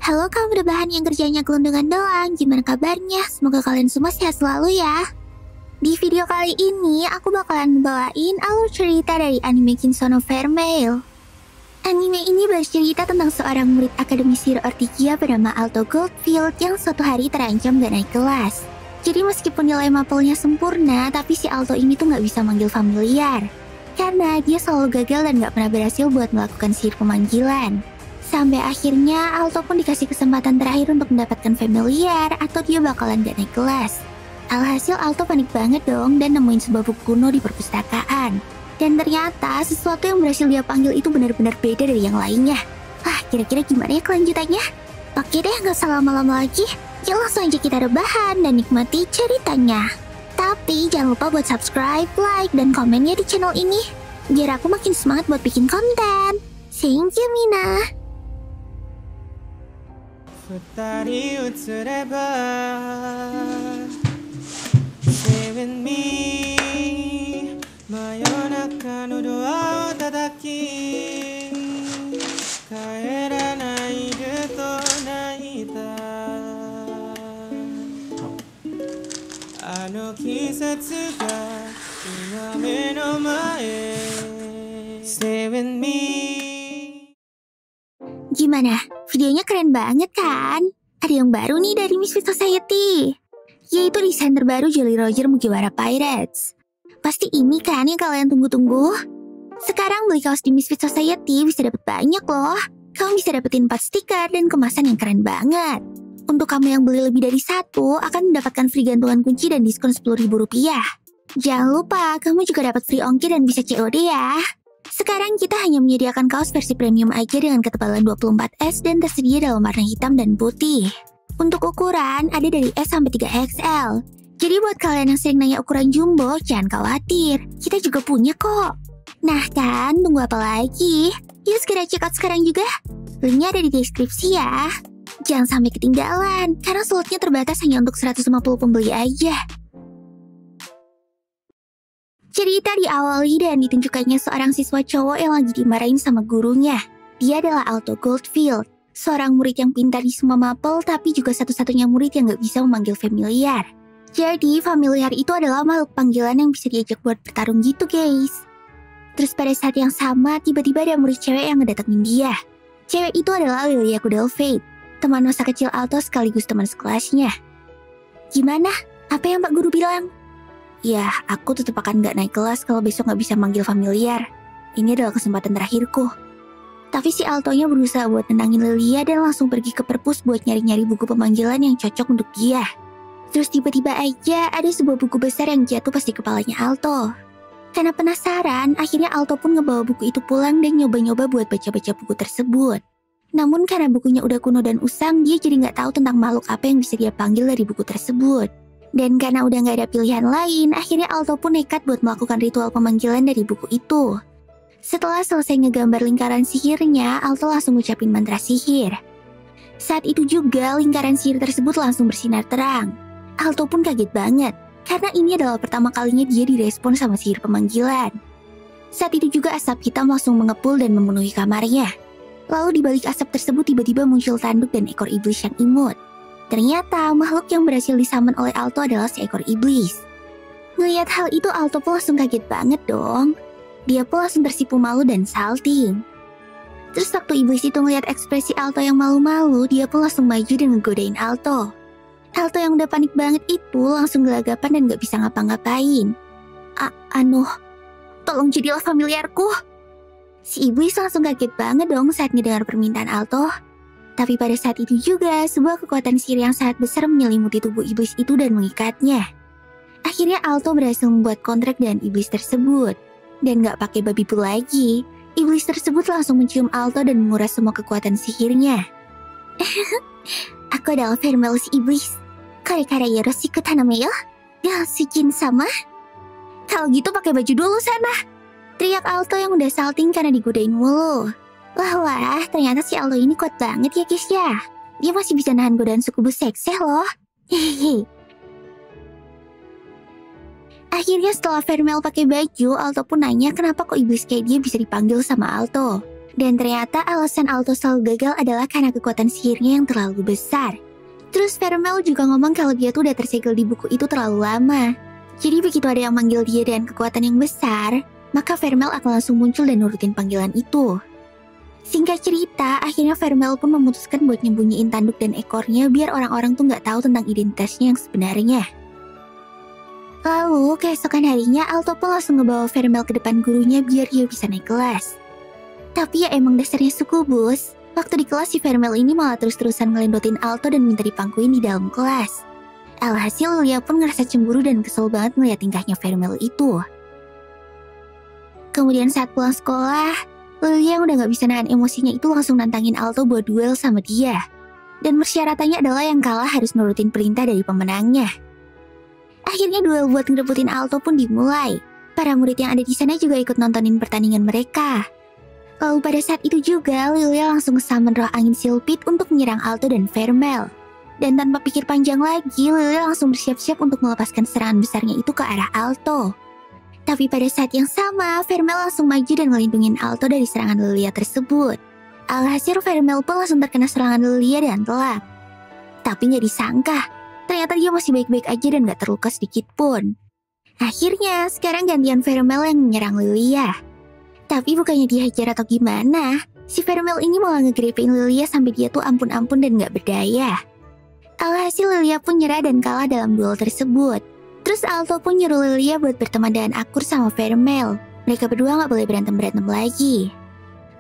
Halo kaum rebahan yang kerjanya gelundungan doang, gimana kabarnya? Semoga kalian semua sehat selalu ya. Di video kali ini, aku bakalan bawain alur cerita dari anime Kinsou no Vermeil. Anime ini bercerita tentang seorang murid Akademi Zero Ortigia bernama Alto Goldfield yang suatu hari terancam gak naik kelas. Jadi meskipun nilai mapelnya sempurna, tapi si Alto ini tuh gak bisa manggil familiar. Karena dia selalu gagal dan gak pernah berhasil buat melakukan sihir pemanggilan. Sampai akhirnya Alto pun dikasih kesempatan terakhir untuk mendapatkan familiar atau dia bakalan gak naik kelas. Alhasil Alto panik banget dong dan nemuin sebuah buku kuno di perpustakaan. Dan ternyata sesuatu yang berhasil dia panggil itu benar-benar beda dari yang lainnya. Wah, kira-kira gimana ya kelanjutannya? Oke deh, gak usah lama-lama lagi. Yuk langsung aja kita rebahan dan nikmati ceritanya. Tapi jangan lupa buat subscribe, like, dan komennya di channel ini. Biar aku makin semangat buat bikin konten. Thank you, Mina. 二人映れば Stay with me 真夜中のドアを叩き帰らないでと泣いたあの季節が今目の前 Stay with me Gimana? Videonya keren banget kan? Ada yang baru nih dari Misfit Society, yaitu desain terbaru Jolly Roger Mugiwara Pirates. Pasti ini kan yang kalian tunggu-tunggu? Sekarang beli kaos di Misfit Society bisa dapat banyak loh. Kamu bisa dapetin 4 stiker dan kemasan yang keren banget. Untuk kamu yang beli lebih dari 1, akan mendapatkan free gantungan kunci dan diskon Rp10.000. Jangan lupa, kamu juga dapat free ongkir dan bisa COD ya. Sekarang kita hanya menyediakan kaos versi premium aja dengan ketebalan 24S dan tersedia dalam warna hitam dan putih. Untuk ukuran, ada dari S sampai 3XL. Jadi buat kalian yang sering nanya ukuran jumbo, jangan khawatir. Kita juga punya kok. Nah kan, tunggu apa lagi? Yuk segera check out sekarang juga. Linknya ada di deskripsi ya. Jangan sampai ketinggalan, karena slotnya terbatas hanya untuk 150 pembeli aja. Cerita diawali dan ditunjukkannya seorang siswa cowok yang lagi dimarahin sama gurunya. Dia adalah Alto Goldfield, seorang murid yang pintar di semua mapel tapi juga satu-satunya murid yang gak bisa memanggil familiar. Jadi familiar itu adalah makhluk panggilan yang bisa diajak buat bertarung gitu guys. Terus pada saat yang sama tiba-tiba ada murid cewek yang ngedatengin dia. Cewek itu adalah Lilia Kudelfate, teman masa kecil Alto sekaligus teman sekelasnya. Gimana? Apa yang Pak Guru bilang? Ya, aku tetap akan gak naik kelas kalau besok gak bisa manggil familiar. Ini adalah kesempatan terakhirku. Tapi si Altonya berusaha buat nenangin Lilia dan langsung pergi ke perpus buat nyari-nyari buku pemanggilan yang cocok untuk dia. Terus tiba-tiba aja ada sebuah buku besar yang jatuh pas di kepalanya Alto. Karena penasaran, akhirnya Alto pun ngebawa buku itu pulang dan nyoba-nyoba buat baca-baca buku tersebut. Namun karena bukunya udah kuno dan usang, dia jadi gak tahu tentang makhluk apa yang bisa dia panggil dari buku tersebut. Dan karena udah gak ada pilihan lain, akhirnya Alto pun nekat buat melakukan ritual pemanggilan dari buku itu. Setelah selesai ngegambar lingkaran sihirnya, Alto langsung ngucapin mantra sihir. Saat itu juga lingkaran sihir tersebut langsung bersinar terang. Alto pun kaget banget, karena ini adalah pertama kalinya dia direspon sama sihir pemanggilan. Saat itu juga asap hitam langsung mengepul dan memenuhi kamarnya. Lalu di balik asap tersebut tiba-tiba muncul tanduk dan ekor iblis yang imut. Ternyata makhluk yang berhasil disaman oleh Alto adalah seekor iblis. Ngelihat hal itu Alto pun langsung kaget banget dong. Dia pun langsung tersipu malu dan salting. Terus waktu iblis itu ngelihat ekspresi Alto yang malu-malu, dia pun langsung maju dan ngegodain Alto. Alto yang udah panik banget itu langsung gelagapan dan gak bisa ngapa-ngapain. Tolong jadilah familiarku. Si iblis langsung kaget banget dong saat ngedengar permintaan Alto. Tapi pada saat itu juga, sebuah kekuatan sihir yang sangat besar menyelimuti tubuh iblis itu dan mengikatnya. Akhirnya Alto berhasil membuat kontrak dengan iblis tersebut. Dan gak pakai babi bu lagi, iblis tersebut langsung mencium Alto dan menguras semua kekuatan sihirnya. Aku adalah Vermeil si iblis. Kare-kare yoroshiku taname yo. Ya, si jin sama. Kalau gitu pakai baju dulu sana. Teriak Alto yang udah salting karena digodain mulu. Wah, ternyata si Alto ini kuat banget ya guys ya. Dia masih bisa nahan godaan sukubus sekseh loh. Hehehe. Akhirnya setelah Vermeil pakai baju, Alto pun nanya kenapa kok iblis kayak dia bisa dipanggil sama Alto. Dan ternyata alasan Alto selalu gagal adalah karena kekuatan sihirnya yang terlalu besar. Terus Vermel juga ngomong kalau dia tuh udah tersegel di buku itu terlalu lama. Jadi begitu ada yang manggil dia dengan kekuatan yang besar, maka Vermel akan langsung muncul dan nurutin panggilan itu. Singkat cerita, akhirnya Vermel pun memutuskan buat nyembunyiin tanduk dan ekornya biar orang-orang tuh nggak tahu tentang identitasnya yang sebenarnya. Lalu, keesokan harinya Alto pun langsung ngebawa Vermel ke depan gurunya biar dia bisa naik kelas. Tapi ya emang dasarnya sukubus, waktu di kelas si Vermel ini malah terus-terusan ngelendotin Alto dan minta dipangkuin di dalam kelas. Alhasil Lilia pun ngerasa cemburu dan kesel banget ngeliat tingkahnya Vermel itu. Kemudian saat pulang sekolah, Lilia yang udah gak bisa nahan emosinya itu langsung nantangin Alto buat duel sama dia. Dan persyaratannya adalah yang kalah harus nurutin perintah dari pemenangnya. Akhirnya duel buat ngerebutin Alto pun dimulai. Para murid yang ada di sana juga ikut nontonin pertandingan mereka. Lalu pada saat itu juga, Lilia langsung summon roh angin Silpit untuk menyerang Alto dan Vermel. Dan tanpa pikir panjang lagi, Lilia langsung bersiap-siap untuk melepaskan serangan besarnya itu ke arah Alto. Tapi pada saat yang sama, Vermel langsung maju dan ngelindungin Alto dari serangan Lilia tersebut. Alhasil Vermel pun langsung terkena serangan Lilia dan telak. Tapi nggak disangka, ternyata dia masih baik-baik aja dan nggak terluka sedikit pun. Akhirnya, sekarang gantian Vermel yang menyerang Lilia. Tapi bukannya dihajar atau gimana, si Vermel ini malah ngegripin Lilia sampai dia tuh ampun-ampun dan gak berdaya. Alhasil Lilia pun nyerah dan kalah dalam duel tersebut. Terus Alto pun nyuruh Lilia buat berteman dan akur sama Vermel. Mereka berdua gak boleh berantem-berantem lagi.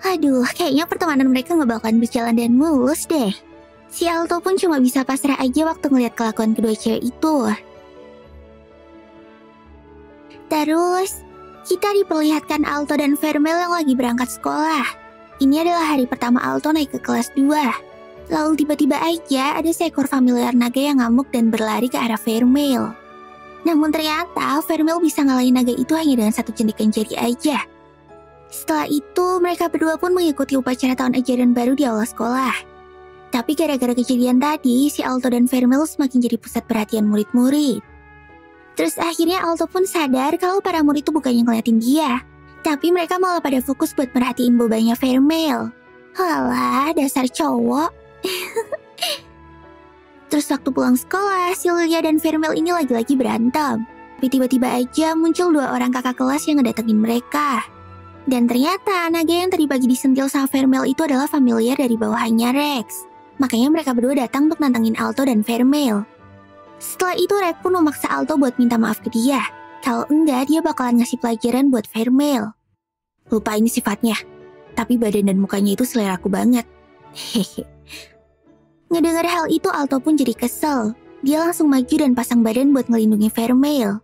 Aduh, kayaknya pertemanan mereka gak bakalan berjalan dan mulus deh. Si Alto pun cuma bisa pasrah aja waktu ngeliat kelakuan kedua cewek itu. Terus, kita diperlihatkan Alto dan Vermel yang lagi berangkat sekolah. Ini adalah hari pertama Alto naik ke kelas 2. Lalu tiba-tiba aja ada seekor familiar naga yang ngamuk dan berlari ke arah Vermel. Namun ternyata Vermel bisa ngalahin naga itu hanya dengan satu jentikan jari aja. Setelah itu mereka berdua pun mengikuti upacara tahun ajaran baru di aula sekolah. Tapi gara-gara kejadian tadi, si Alto dan Vermel semakin jadi pusat perhatian murid-murid. Terus akhirnya Alto pun sadar kalau para murid itu bukannya ngeliatin dia, tapi mereka malah pada fokus buat merhatiin bobanya Vermel. Halah, dasar cowok. Terus waktu pulang sekolah, si Lilia dan Vermel ini lagi-lagi berantem. Tapi tiba-tiba aja muncul dua orang kakak kelas yang ngedatengin mereka. Dan ternyata naga yang tadi pagi disentil sama Vermel itu adalah familiar dari bawahannya Rex. Makanya mereka berdua datang untuk nantangin Alto dan Vermel. Setelah itu Rex pun memaksa Alto buat minta maaf ke dia. Kalau enggak, dia bakalan ngasih pelajaran buat Vermel. Lupain sifatnya, tapi badan dan mukanya itu seleraku banget. Hehe. Ngedengar hal itu Alto pun jadi kesel. Dia langsung maju dan pasang badan buat ngelindungi Vermel.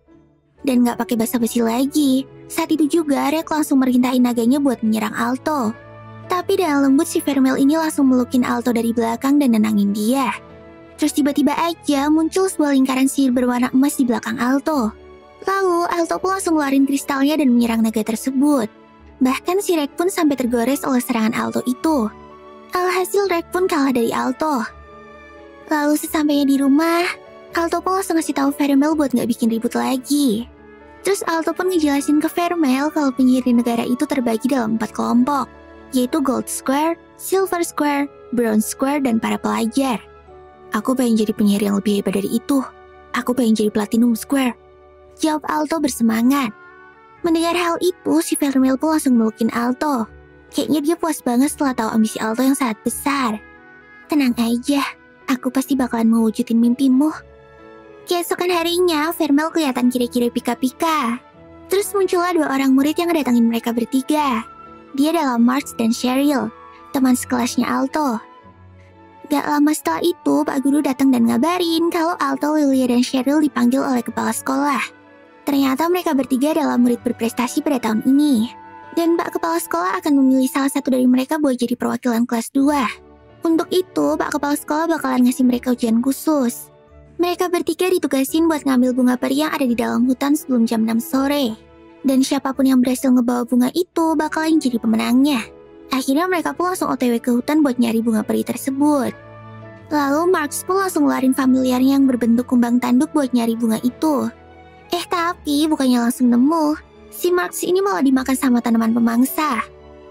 Dan gak pakai basa-basi lagi. Saat itu juga Rex langsung merintahin naganya buat menyerang Alto. Tapi dengan lembut si Vermel ini langsung melukin Alto dari belakang dan nenangin dia. Terus tiba-tiba aja muncul sebuah lingkaran sihir berwarna emas di belakang Alto. Lalu Alto pun langsung ngeluarin kristalnya dan menyerang naga tersebut. Bahkan si Rex pun sampai tergores oleh serangan Alto itu. Alhasil Rex pun kalah dari Alto. Lalu sesampainya di rumah, Alto pun langsung ngasih tahu Vermel buat gak bikin ribut lagi. Terus Alto pun ngejelasin ke Vermel kalau penyihir di negara itu terbagi dalam 4 kelompok, yaitu Gold Square, Silver Square, Bronze Square, dan para pelajar. Aku pengen jadi penyihir yang lebih hebat dari itu. Aku pengen jadi Platinum Square. Jawab Alto bersemangat. Mendengar hal itu, si Vermel pun langsung melukin Alto. Kayaknya dia puas banget setelah tahu ambisi Alto yang sangat besar. Tenang aja, aku pasti bakalan mewujudin mimpimu. Keesokan harinya, Vermel kelihatan kira-kira pika-pika. Terus muncullah dua orang murid yang ngedatangin mereka bertiga. Dia adalah Marks dan Cheryl, teman sekelasnya Alto. Gak lama setelah itu, Pak Guru datang dan ngabarin kalau Alto, Lilia, dan Cheryl dipanggil oleh kepala sekolah. Ternyata mereka bertiga adalah murid berprestasi pada tahun ini. Dan Pak Kepala Sekolah akan memilih salah satu dari mereka buat jadi perwakilan kelas 2. Untuk itu, Pak Kepala Sekolah bakalan ngasih mereka ujian khusus. Mereka bertiga ditugasin buat ngambil bunga peri yang ada di dalam hutan sebelum jam 6 sore. Dan siapapun yang berhasil ngebawa bunga itu bakalan jadi pemenangnya. Akhirnya mereka pun langsung OTW ke hutan buat nyari bunga peri tersebut. Lalu Marks pun langsung ngeluarin familiarnya yang berbentuk kumbang tanduk buat nyari bunga itu. Tapi bukannya langsung nemu, si Marks ini malah dimakan sama tanaman pemangsa.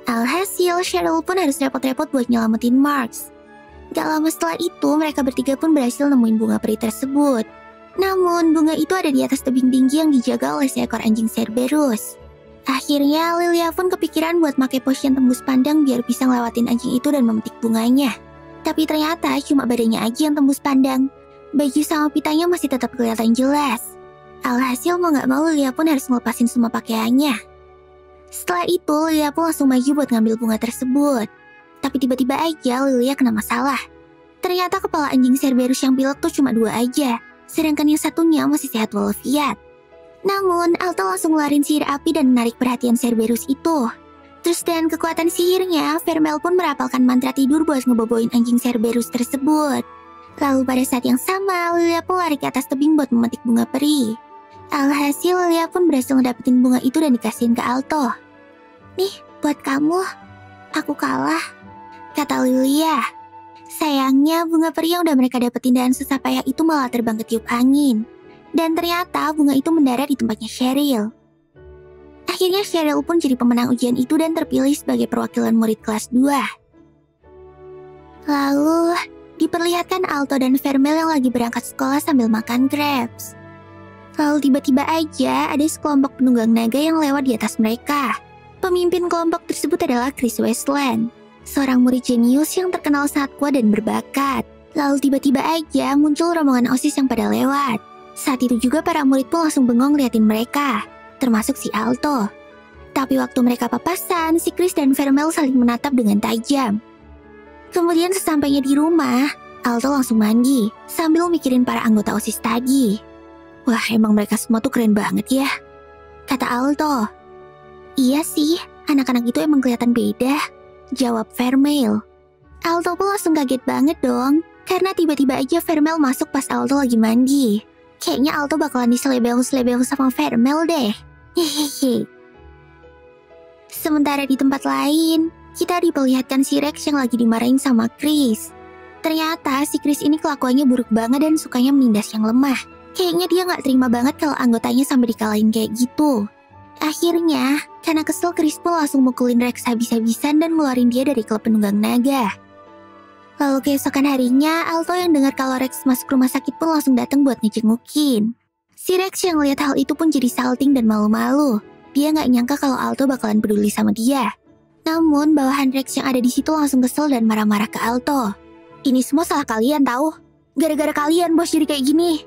Alhasil, Cheryl pun harus repot-repot buat nyelamatin Marks. Gak lama setelah itu, mereka bertiga pun berhasil nemuin bunga peri tersebut. Namun, bunga itu ada di atas tebing tinggi yang dijaga oleh seekor anjing Cerberus. Akhirnya, Lilia pun kepikiran buat pakai potion tembus pandang biar bisa ngelewatin anjing itu dan memetik bunganya. Tapi ternyata cuma badannya aja yang tembus pandang. Baju sama pitanya masih tetap kelihatan jelas. Alhasil mau gak mau Lilia pun harus ngelepasin semua pakaiannya. Setelah itu, Lilia pun langsung maju buat ngambil bunga tersebut. Tapi tiba-tiba aja Lilia kena masalah. Ternyata kepala anjing Cerberus yang pilek tuh cuma 2 aja. Sedangkan yang satunya masih sehat walafiat. Namun, Alto langsung ngeluarin sihir api dan menarik perhatian Cerberus itu. Terus dengan kekuatan sihirnya, Vermel pun merapalkan mantra tidur buat ngeboboin anjing Cerberus tersebut. Lalu pada saat yang sama, Lilia pun lari ke atas tebing buat memetik bunga peri. Alhasil, Lilia pun berhasil ngedapetin bunga itu dan dikasihin ke Alto. "Nih, buat kamu. Aku kalah," kata Lilia. Sayangnya, bunga peri yang udah mereka dapetin dengan susah payah itu malah terbang ke tiup angin. Dan ternyata bunga itu mendarat di tempatnya Cheryl. Akhirnya Cheryl pun jadi pemenang ujian itu dan terpilih sebagai perwakilan murid kelas 2. Lalu, diperlihatkan Alto dan Vermel yang lagi berangkat sekolah sambil makan crepes. Lalu tiba-tiba aja ada sekelompok penunggang naga yang lewat di atas mereka. Pemimpin kelompok tersebut adalah Chris Westland, seorang murid jenius yang terkenal sangat kuat dan berbakat. Lalu tiba-tiba aja muncul rombongan OSIS yang pada lewat. Saat itu juga para murid pun langsung bengong liatin mereka, termasuk si Alto. Tapi waktu mereka papasan, si Chris dan Vermel saling menatap dengan tajam. Kemudian sesampainya di rumah, Alto langsung mandi, sambil mikirin para anggota OSIS tadi. "Wah, emang mereka semua tuh keren banget ya," kata Alto. "Iya sih, anak-anak itu emang kelihatan beda," jawab Vermel. Alto pun langsung kaget banget dong, karena tiba-tiba aja Vermel masuk pas Alto lagi mandi. Kayaknya Alto bakalan diselebeu-selebeu sama Vermel deh. Hehehe. Sementara di tempat lain, kita diperlihatkan si Rex yang lagi dimarahin sama Chris. Ternyata si Chris ini kelakuannya buruk banget dan sukanya menindas yang lemah. Kayaknya dia gak terima banget kalau anggotanya sampai dikalahin kayak gitu. Akhirnya, karena kesel, Chris pun langsung mukulin Rex habis-habisan dan ngeluarin dia dari klub penunggang naga. Lalu keesokan harinya, Alto yang dengar kalau Rex masuk rumah sakit pun langsung datang buat ngejengukin. Si Rex yang lihat hal itu pun jadi salting dan malu-malu. Dia nggak nyangka kalau Alto bakalan peduli sama dia. Namun, bawahan Rex yang ada di situ langsung kesel dan marah-marah ke Alto. "Ini semua salah kalian tahu. Gara-gara kalian bos jadi kayak gini."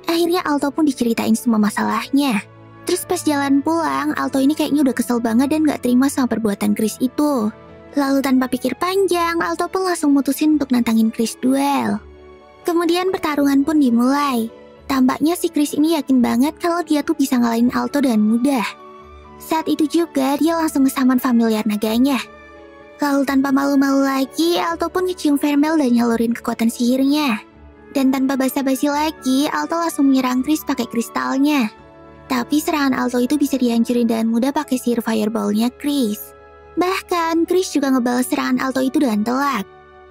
Akhirnya Alto pun diceritain semua masalahnya. Terus pas jalan pulang, Alto ini kayaknya udah kesel banget dan gak terima sama perbuatan Chris itu. Lalu tanpa pikir panjang, Alto pun langsung mutusin untuk nantangin Chris duel. Kemudian pertarungan pun dimulai. Tampaknya si Chris ini yakin banget kalau dia tuh bisa ngalahin Alto dengan mudah. Saat itu juga dia langsung ngesaman familiar naganya. Lalu tanpa malu-malu lagi, Alto pun ngecium Vermel dan nyalurin kekuatan sihirnya. Dan tanpa basa-basi lagi, Alto langsung menyerang Chris pakai kristalnya. Tapi serangan Alto itu bisa dihancurin dengan mudah pakai sihir fireball-nya Chris. Bahkan, Chris juga ngebalas serangan Alto itu dengan telak.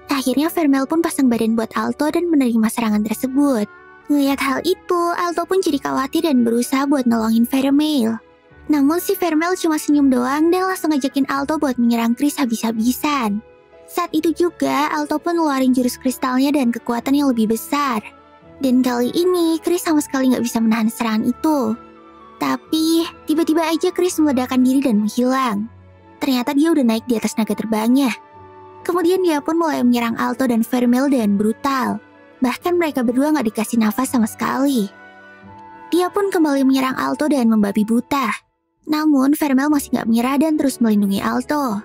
Akhirnya Vermel pun pasang badan buat Alto dan menerima serangan tersebut. Ngeliat hal itu, Alto pun jadi khawatir dan berusaha buat nolongin Vermel. Namun si Vermel cuma senyum doang dan langsung ngajakin Alto buat menyerang Chris habis-habisan. Saat itu juga, Alto pun ngeluarin jurus kristalnya dan kekuatan yang lebih besar. Dan kali ini, Chris sama sekali nggak bisa menahan serangan itu. Tapi, tiba-tiba aja Chris meledakkan diri dan menghilang. Ternyata dia udah naik di atas naga terbangnya. Kemudian dia pun mulai menyerang Alto dan Vermel dengan brutal. Bahkan mereka berdua gak dikasih nafas sama sekali. Dia pun kembali menyerang Alto dengan membabi buta. Namun Vermel masih gak menyerah dan terus melindungi Alto.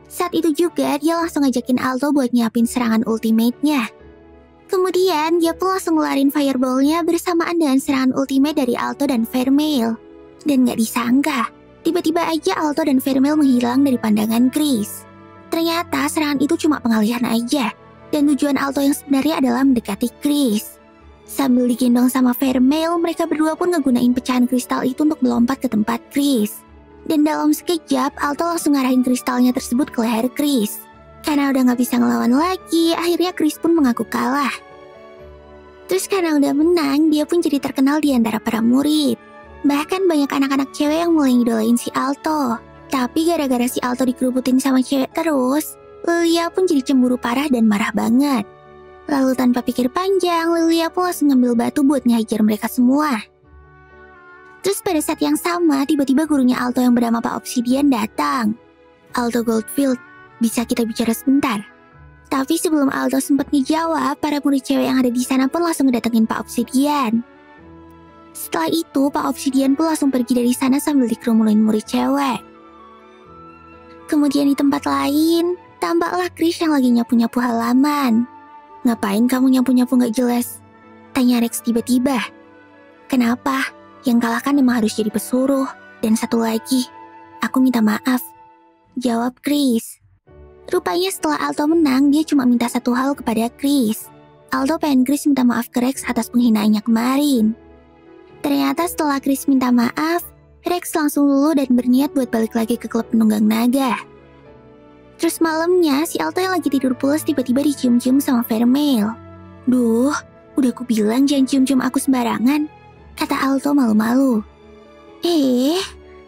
Saat itu juga dia langsung ngajakin Alto buat nyiapin serangan ultimate-nya. Kemudian dia pun langsung ngeluarin fireball-nya bersamaan dengan serangan ultimate dari Alto dan Vermel. Dan gak disangka, tiba-tiba aja Alto dan Vermel menghilang dari pandangan Chris. Ternyata serangan itu cuma pengalihan aja. Dan tujuan Alto yang sebenarnya adalah mendekati Chris. Sambil digendong sama Vermel, mereka berdua pun ngegunain pecahan kristal itu untuk melompat ke tempat Chris. Dan dalam sekejap, Alto langsung ngarahin kristalnya tersebut ke leher Chris. Karena udah gak bisa ngelawan lagi, akhirnya Chris pun mengaku kalah. Terus karena udah menang, dia pun jadi terkenal di antara para murid. Bahkan banyak anak-anak cewek yang mulai ngidolain si Alto. Tapi gara-gara si Alto dikerubutin sama cewek terus, Lilia pun jadi cemburu parah dan marah banget. Lalu tanpa pikir panjang, Lilia pun langsung ngambil batu buat ngehajar mereka semua. Terus pada saat yang sama, tiba-tiba gurunya Alto yang bernama Pak Obsidian datang. Alto Goldfield, bisa kita bicara sebentar? Tapi sebelum Alto sempat ngejawab, para murid cewek yang ada di sana pun langsung ngedatengin Pak Obsidian. Setelah itu, Pak Obsidian pun langsung pergi dari sana sambil dikerumunin murid cewek. Kemudian di tempat lain, tampaklah Chris yang lagi nyapu-nyapu halaman. Ngapain kamu nyapu-nyapu gak jelas? Tanya Rex tiba-tiba. Kenapa? Yang kalah kan emang harus jadi pesuruh. Dan satu lagi, aku minta maaf. Jawab Chris. Rupanya setelah Alto menang, dia cuma minta satu hal kepada Chris. Alto pengen Chris minta maaf ke Rex atas penghinaannya kemarin. Ternyata setelah Chris minta maaf, Rex langsung luluh dan berniat buat balik lagi ke klub penunggang naga. Terus malamnya, si Alto yang lagi tidur pulas tiba-tiba dicium-cium sama Vermeil. Duh, udah aku bilang jangan cium-cium aku sembarangan, kata Alto malu-malu.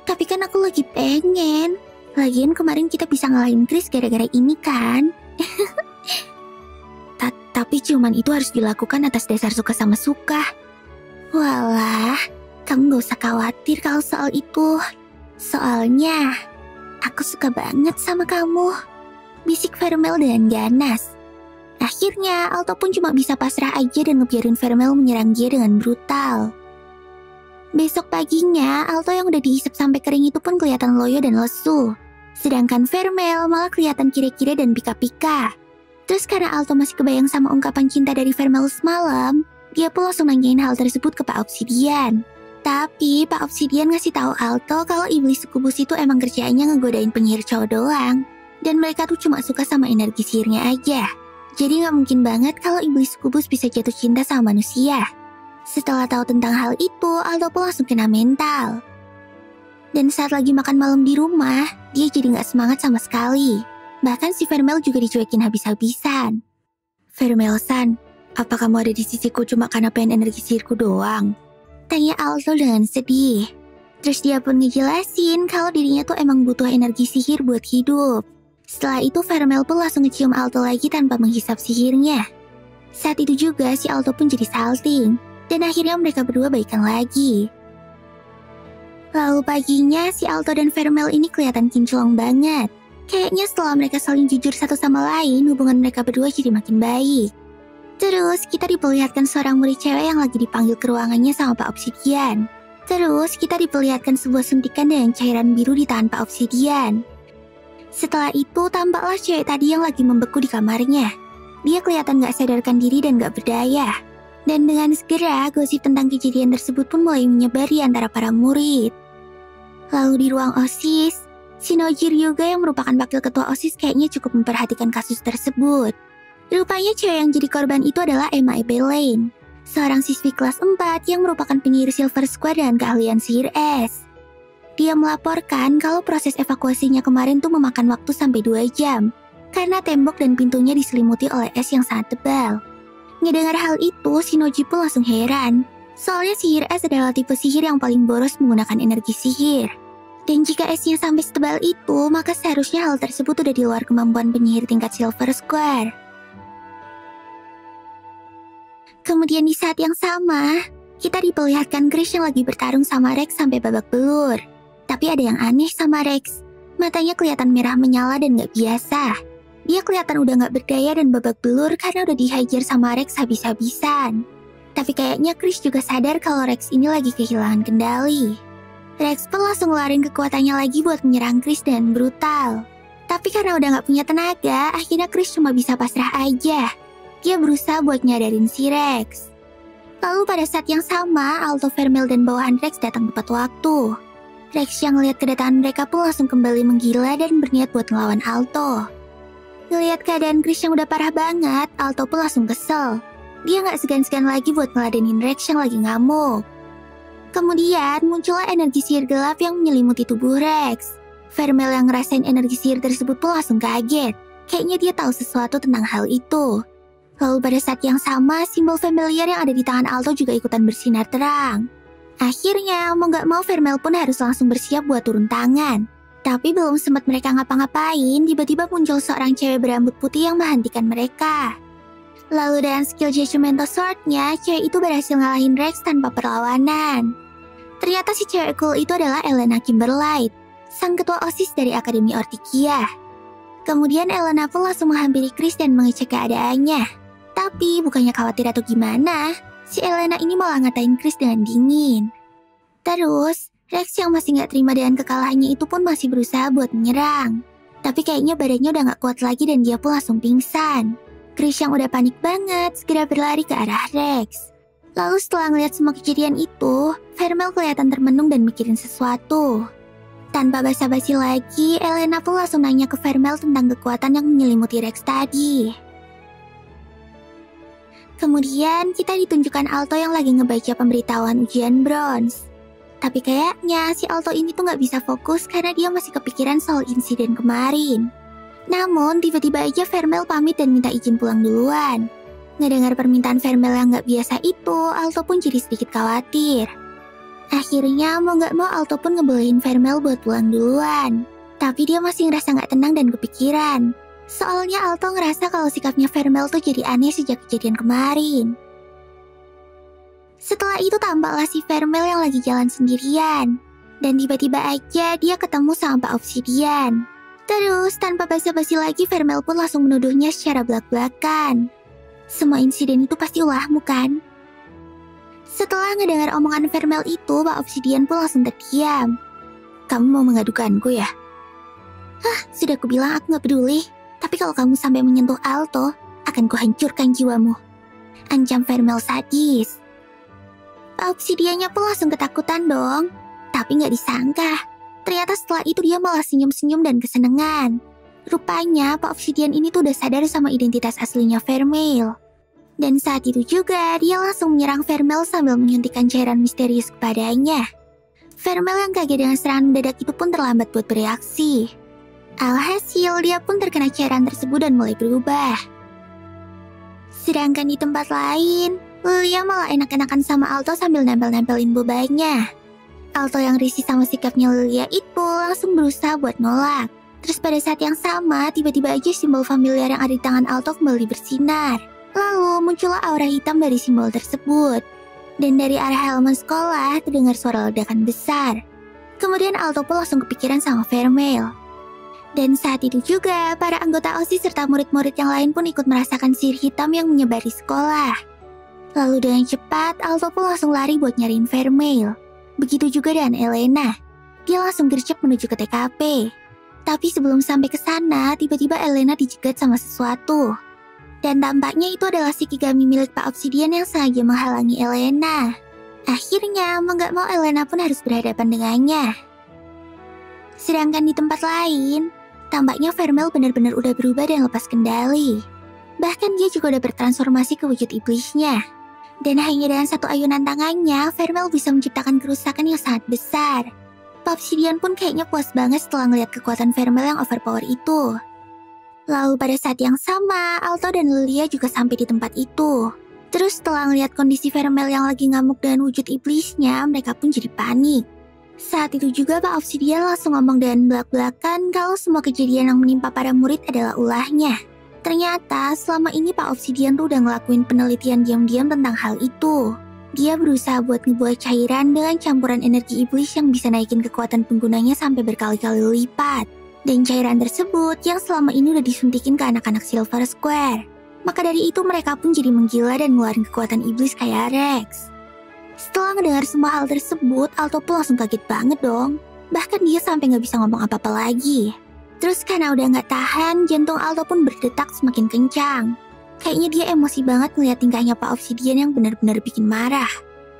Tapi kan aku lagi pengen. Lagian kemarin kita bisa ngalahin Chris gara-gara ini kan? Tapi ciuman itu harus dilakukan atas dasar suka sama suka. Walah, kamu gak usah khawatir kalau soal itu. Soalnya, aku suka banget sama kamu, bisik Vermeil dengan ganas. Akhirnya, Alto pun cuma bisa pasrah aja dan ngebiarin Vermeil menyerang dia dengan brutal. Besok paginya, Alto yang udah dihisap sampai kering itu pun kelihatan loyo dan lesu. Sedangkan Vermeil malah kelihatan kira-kira dan pika-pika. Terus karena Alto masih kebayang sama ungkapan cinta dari Vermeil semalam, dia pun langsung nanyain hal tersebut ke Pak Obsidian. Tapi Pak Obsidian ngasih tahu Alto kalau iblis sukubus itu emang kerjaannya ngegodain penyihir cowok doang. Dan mereka tuh cuma suka sama energi sihirnya aja. Jadi nggak mungkin banget kalau iblis sukubus bisa jatuh cinta sama manusia. Setelah tahu tentang hal itu, Alto pun langsung kena mental. Dan saat lagi makan malam di rumah, dia jadi nggak semangat sama sekali. Bahkan si Vermeil juga dicuekin habis-habisan. Vermeil-san, apa kamu ada di sisiku cuma karena pengen energi sihirku doang? Tanya Alto dengan sedih. Terus dia pun ngejelasin kalau dirinya tuh emang butuh energi sihir buat hidup. Setelah itu Vermeil pun langsung ngecium Alto lagi tanpa menghisap sihirnya. Saat itu juga si Alto pun jadi salting. Dan akhirnya mereka berdua baikan lagi. Lalu paginya si Alto dan Vermeil ini kelihatan kinclong banget. Kayaknya setelah mereka saling jujur satu sama lain, hubungan mereka berdua jadi makin baik. Terus kita diperlihatkan seorang murid cewek yang lagi dipanggil ke ruangannya sama Pak Obsidian. Terus kita diperlihatkan sebuah suntikan dengan cairan biru di tangan Pak Obsidian. Setelah itu tampaklah cewek tadi yang lagi membeku di kamarnya. Dia kelihatan gak sadarkan diri dan gak berdaya. Dan dengan segera gosip tentang kejadian tersebut pun mulai menyebar di antara para murid. Lalu di ruang OSIS, Shinoji Ryuga yang merupakan wakil ketua OSIS kayaknya cukup memperhatikan kasus tersebut. Rupanya cewek yang jadi korban itu adalah Emma Ebeline, seorang siswi kelas 4 yang merupakan penyihir Silver Square dengan keahlian sihir es. Dia melaporkan kalau proses evakuasinya kemarin tuh memakan waktu sampai 2 jam, karena tembok dan pintunya diselimuti oleh es yang sangat tebal. Ngedengar hal itu, Shinoji pun langsung heran. Soalnya sihir es adalah tipe sihir yang paling boros menggunakan energi sihir. Dan jika esnya sampai setebal itu, maka seharusnya hal tersebut udah di luar kemampuan penyihir tingkat Silver Square. Kemudian di saat yang sama, kita diperlihatkan Chris yang lagi bertarung sama Rex sampai babak belur. Tapi ada yang aneh sama Rex. Matanya kelihatan merah menyala dan gak biasa. Dia kelihatan udah gak berdaya dan babak belur karena udah dihajar sama Rex habis-habisan. Tapi kayaknya Chris juga sadar kalau Rex ini lagi kehilangan kendali. Rex pun langsung ngeluarin kekuatannya lagi buat menyerang Chris dengan brutal. Tapi karena udah gak punya tenaga, akhirnya Chris cuma bisa pasrah aja. Dia berusaha buat nyadarin si Rex. Lalu pada saat yang sama, Alto, Vermeil, dan bawahan Rex datang tepat waktu. Rex yang ngeliat kedatangan mereka pun langsung kembali menggila dan berniat buat ngelawan Alto. Ngeliat keadaan Chris yang udah parah banget, Alto pun langsung kesel. Dia gak segan-segan lagi buat ngeladenin Rex yang lagi ngamuk. Kemudian muncullah energi sihir gelap yang menyelimuti tubuh Rex. Vermeil yang ngerasain energi sihir tersebut pun langsung kaget. Kayaknya dia tahu sesuatu tentang hal itu. Lalu pada saat yang sama, simbol familiar yang ada di tangan Alto juga ikutan bersinar terang. Akhirnya, mau gak mau Vermeil pun harus langsung bersiap buat turun tangan. Tapi belum sempat mereka ngapa-ngapain, tiba-tiba muncul seorang cewek berambut putih yang menghentikan mereka. Lalu dengan skill Judgmental Sword-nya, cewek itu berhasil ngalahin Rex tanpa perlawanan. Ternyata si cewek cool itu adalah Elena Kimberlite, sang ketua OSIS dari Akademi Ortigia. Kemudian Elena pun langsung menghampiri Chris dan mengecek keadaannya. Tapi bukannya khawatir atau gimana, si Elena ini malah ngatain Chris dengan dingin. Terus, Rex yang masih gak terima dengan kekalahannya itu pun masih berusaha buat menyerang. Tapi kayaknya badannya udah gak kuat lagi dan dia pun langsung pingsan. Chris yang udah panik banget segera berlari ke arah Rex. Lalu setelah ngeliat semua kejadian itu, Vermel kelihatan termenung dan mikirin sesuatu. Tanpa basa-basi lagi, Elena pun langsung nanya ke Vermel tentang kekuatan yang menyelimuti Rex tadi. Kemudian kita ditunjukkan Alto yang lagi ngebaca pemberitahuan ujian bronze. Tapi kayaknya si Alto ini tuh gak bisa fokus karena dia masih kepikiran soal insiden kemarin. Namun tiba-tiba aja Vermel pamit dan minta izin pulang duluan. Ngedengar permintaan Vermel yang gak biasa itu, Alto pun jadi sedikit khawatir. Akhirnya mau gak mau Alto pun ngebolehin Vermel buat pulang duluan. Tapi dia masih ngerasa gak tenang dan kepikiran. Soalnya Alto ngerasa kalau sikapnya Vermel tuh jadi aneh sejak kejadian kemarin. Setelah itu tampaklah si Vermel yang lagi jalan sendirian. Dan tiba-tiba aja dia ketemu sama Pak Obsidian. Terus tanpa basa-basi lagi Vermel pun langsung menuduhnya secara belak-belakan. Semua insiden itu pasti ulahmu kan? Setelah ngedengar omongan Vermel itu, Pak Obsidian pun langsung terdiam. Kamu mau mengadukanku ya? Hah, sudah kubilang aku gak peduli. Tapi kalau kamu sampai menyentuh Alto, akan kuhancurkan jiwamu. Ancam Vermel sadis. Pak Obsidiannya pun langsung ketakutan dong. Tapi gak disangka, ternyata setelah itu dia malah senyum-senyum dan kesenangan. Rupanya Pak Obsidian ini tuh udah sadar sama identitas aslinya Vermel. Dan saat itu juga dia langsung menyerang Vermel sambil menyuntikkan cairan misterius kepadanya. Vermel yang kaget dengan serangan mendadak itu pun terlambat buat bereaksi. Alhasil dia pun terkena cairan tersebut dan mulai berubah. Sedangkan di tempat lain, Lilia malah enak-enakan sama Alto sambil nempel-nempelin bobanya. Alto yang risih sama sikapnya Lilia itu langsung berusaha buat nolak. Terus pada saat yang sama, tiba-tiba aja simbol familiar yang ada di tangan Alto kembali bersinar. Lalu muncullah aura hitam dari simbol tersebut. Dan dari arah halaman sekolah terdengar suara ledakan besar. Kemudian Alto pun langsung kepikiran sama Vermel. Dan saat itu juga, para anggota OSIS serta murid-murid yang lain pun ikut merasakan sihir hitam yang menyebar di sekolah. Lalu dengan cepat, Alto pun langsung lari buat nyariin Vermel. Begitu juga dengan Elena. Dia langsung gercep menuju ke TKP. Tapi sebelum sampai ke sana, tiba-tiba Elena dicegat sama sesuatu. Dan tampaknya itu adalah Shikigami milik Pak Obsidian yang sengaja menghalangi Elena. Akhirnya, mau gak mau Elena pun harus berhadapan dengannya. Sedangkan di tempat lain, tampaknya Vermel benar-benar udah berubah dan lepas kendali. Bahkan dia juga udah bertransformasi ke wujud iblisnya. Dan hanya dengan satu ayunan tangannya, Vermel bisa menciptakan kerusakan yang sangat besar. Pak Obsidian pun kayaknya puas banget setelah ngeliat kekuatan Vermel yang overpower itu. Lalu pada saat yang sama, Alto dan Lilia juga sampai di tempat itu. Terus setelah ngeliat kondisi Vermel yang lagi ngamuk dengan wujud iblisnya, mereka pun jadi panik. Saat itu juga Pak Obsidian langsung ngomong dengan belak-belakan kalau semua kejadian yang menimpa para murid adalah ulahnya. Ternyata selama ini Pak Obsidian tuh udah ngelakuin penelitian diam-diam tentang hal itu. Dia berusaha buat ngebuat cairan dengan campuran energi iblis yang bisa naikin kekuatan penggunanya sampai berkali-kali lipat. Dan cairan tersebut yang selama ini udah disuntikin ke anak-anak Silver Square. Maka dari itu mereka pun jadi menggila dan ngeluarin kekuatan iblis kayak Rex. Setelah mendengar semua hal tersebut, Alto pun langsung kaget banget dong. Bahkan dia sampai gak bisa ngomong apa-apa lagi. Terus karena udah gak tahan, jantung Alto pun berdetak semakin kencang. Kayaknya dia emosi banget ngeliat tingkahnya Pak Obsidian yang benar-benar bikin marah.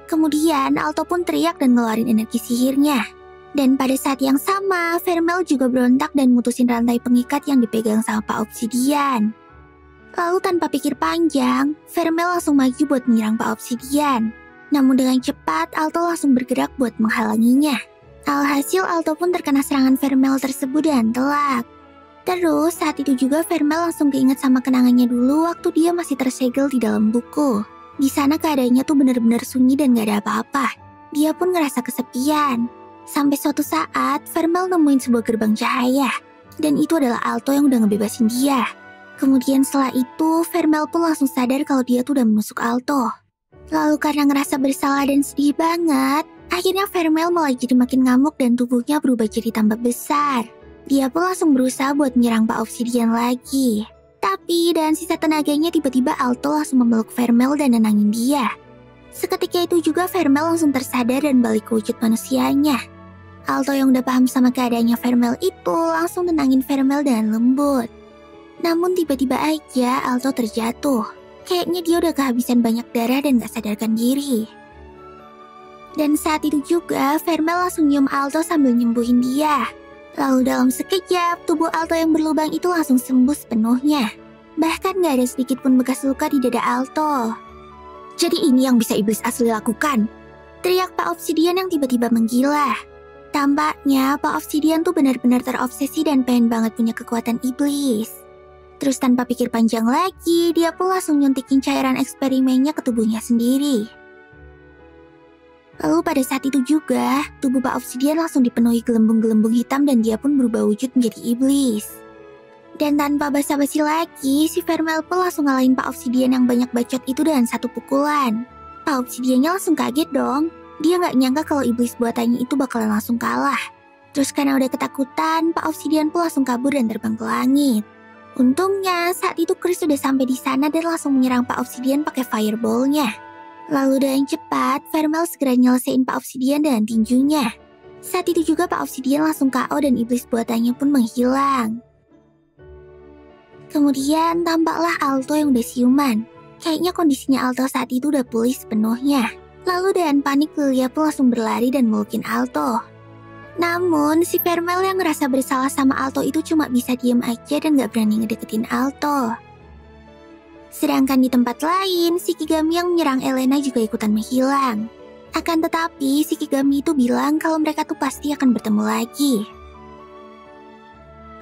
Kemudian Alto pun teriak dan ngeluarin energi sihirnya. Dan pada saat yang sama, Vermel juga berontak dan mutusin rantai pengikat yang dipegang sama Pak Obsidian. Lalu tanpa pikir panjang, Vermel langsung maju buat menyerang Pak Obsidian. Namun dengan cepat, Alto langsung bergerak buat menghalanginya. Alhasil Alto pun terkena serangan Vermel tersebut dan telak. Terus saat itu juga Vermel langsung keinget sama kenangannya dulu waktu dia masih tersegel di dalam buku. Di sana keadaannya tuh bener-bener sunyi dan gak ada apa-apa. Dia pun ngerasa kesepian. Sampai suatu saat, Vermel nemuin sebuah gerbang cahaya. Dan itu adalah Alto yang udah ngebebasin dia. Kemudian setelah itu, Vermel pun langsung sadar kalau dia tuh udah menusuk Alto. Lalu karena ngerasa bersalah dan sedih banget, akhirnya Vermel malah jadi makin ngamuk dan tubuhnya berubah jadi tambah besar. Dia pun langsung berusaha buat menyerang Pak Obsidian lagi. Tapi dengan sisa tenaganya tiba-tiba Alto langsung memeluk Vermel dan nenangin dia. Seketika itu juga Vermel langsung tersadar dan balik ke wujud manusianya. Alto yang udah paham sama keadaannya Vermel itu langsung tenangin Vermel dengan lembut. Namun tiba-tiba aja Alto terjatuh. Kayaknya dia udah kehabisan banyak darah dan gak sadarkan diri. Dan saat itu juga Vermel langsung nyium Alto sambil nyembuhin dia. Lalu dalam sekejap, tubuh Alto yang berlubang itu langsung sembuh sepenuhnya. Bahkan gak ada sedikit pun bekas luka di dada Alto. Jadi ini yang bisa iblis asli lakukan? Teriak Pak Obsidian yang tiba-tiba menggila. Tampaknya Pak Obsidian tuh benar-benar terobsesi dan pengen banget punya kekuatan iblis. Terus tanpa pikir panjang lagi, dia pun langsung nyuntikin cairan eksperimennya ke tubuhnya sendiri. Lalu pada saat itu juga, tubuh Pak Obsidian langsung dipenuhi gelembung-gelembung hitam dan dia pun berubah wujud menjadi iblis. Dan tanpa basa-basi lagi, si Vermel pun langsung ngalahin Pak Obsidian yang banyak bacot itu dengan satu pukulan. Pak Obsidiannya langsung kaget dong. Dia nggak nyangka kalau iblis buatannya itu bakalan langsung kalah. Terus karena udah ketakutan, Pak Obsidian pun langsung kabur dan terbang ke langit. Untungnya saat itu Chris sudah sampai di sana dan langsung menyerang Pak Obsidian pakai fireball-nya. Lalu dengan cepat, Vermel segera nyelesain Pak Obsidian dengan tinjunya. Saat itu juga Pak Obsidian langsung KO dan iblis buatannya pun menghilang. Kemudian tampaklah Alto yang udah siuman. Kayaknya kondisinya Alto saat itu udah pulih sepenuhnya. Lalu dengan panik Lilia pun langsung berlari dan melukin Alto. Namun si Vermel yang ngerasa bersalah sama Alto itu cuma bisa diem aja dan gak berani ngedeketin Alto. Sedangkan di tempat lain, si Kigami yang menyerang Elena juga ikutan menghilang. Akan tetapi si Kigami itu bilang kalau mereka tuh pasti akan bertemu lagi.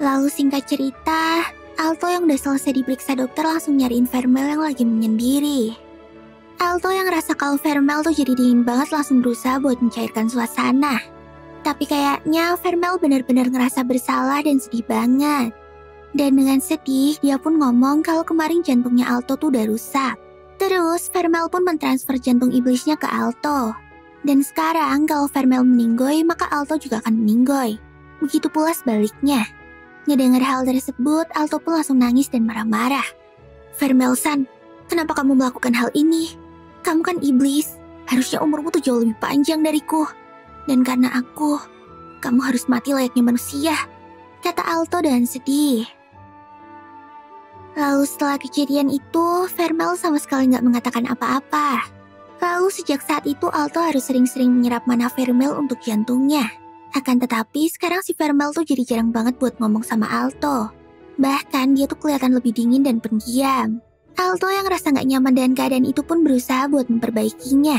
Lalu singkat cerita, Alto yang udah selesai diperiksa dokter langsung nyariin Vermel yang lagi menyendiri. Alto yang ngerasa kalau Vermel tuh jadi dingin banget langsung berusaha buat mencairkan suasana. Tapi kayaknya Vermel benar-benar ngerasa bersalah dan sedih banget. Dan dengan sedih, dia pun ngomong kalau kemarin jantungnya Alto tuh udah rusak. Terus Vermel pun mentransfer jantung iblisnya ke Alto. Dan sekarang kalau Vermel meninggoy, maka Alto juga akan meninggoy. Begitu pula sebaliknya. Ngedengar hal tersebut, Alto pun langsung nangis dan marah-marah. Vermel-san, kenapa kamu melakukan hal ini? Kamu kan iblis, harusnya umurmu tuh jauh lebih panjang dariku. Dan karena aku, kamu harus mati layaknya manusia, kata Alto dengan sedih. Lalu setelah kejadian itu, Vermel sama sekali nggak mengatakan apa-apa. Lalu sejak saat itu Alto harus sering-sering menyerap mana Vermel untuk jantungnya. Akan tetapi sekarang si Vermel tuh jadi jarang banget buat ngomong sama Alto. Bahkan dia tuh kelihatan lebih dingin dan pendiam. Alto yang rasa gak nyaman dengan keadaan itu pun berusaha buat memperbaikinya.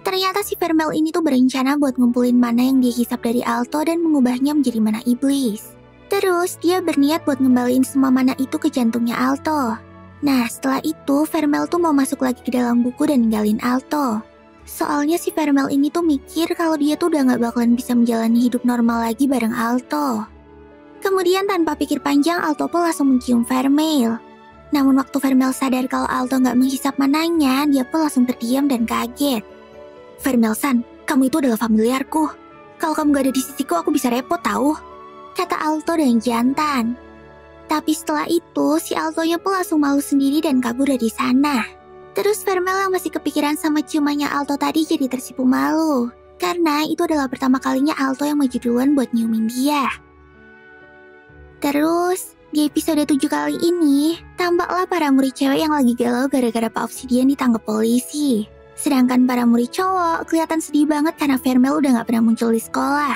Ternyata si Vermel ini tuh berencana buat ngumpulin mana yang dia hisap dari Alto dan mengubahnya menjadi mana iblis. Terus dia berniat buat ngembaliin semua mana itu ke jantungnya Alto. Nah setelah itu Vermel tuh mau masuk lagi ke dalam buku dan ninggalin Alto. Soalnya si Vermel ini tuh mikir kalau dia tuh udah gak bakalan bisa menjalani hidup normal lagi bareng Alto. Kemudian tanpa pikir panjang Alto pun langsung mencium Vermel. Namun waktu Vermel sadar kalau Alto gak menghisap mananya, dia pun langsung terdiam dan kaget. Vermel-san, kamu itu adalah familiarku. Kalau kamu gak ada di sisiku, aku bisa repot tahu, kata Alto dengan jantan. Tapi setelah itu, si Altonya pun langsung malu sendiri dan kabur dari sana. Terus Vermel yang masih kepikiran sama ciumannya Alto tadi jadi tersipu malu. Karena itu adalah pertama kalinya Alto yang maju duluan buat nyiumin dia. Terus, di episode 7 kali ini, tampaklah para murid cewek yang lagi galau gara-gara Pak Obsidian ditangkap polisi. Sedangkan para murid cowok kelihatan sedih banget karena Vermel udah gak pernah muncul di sekolah.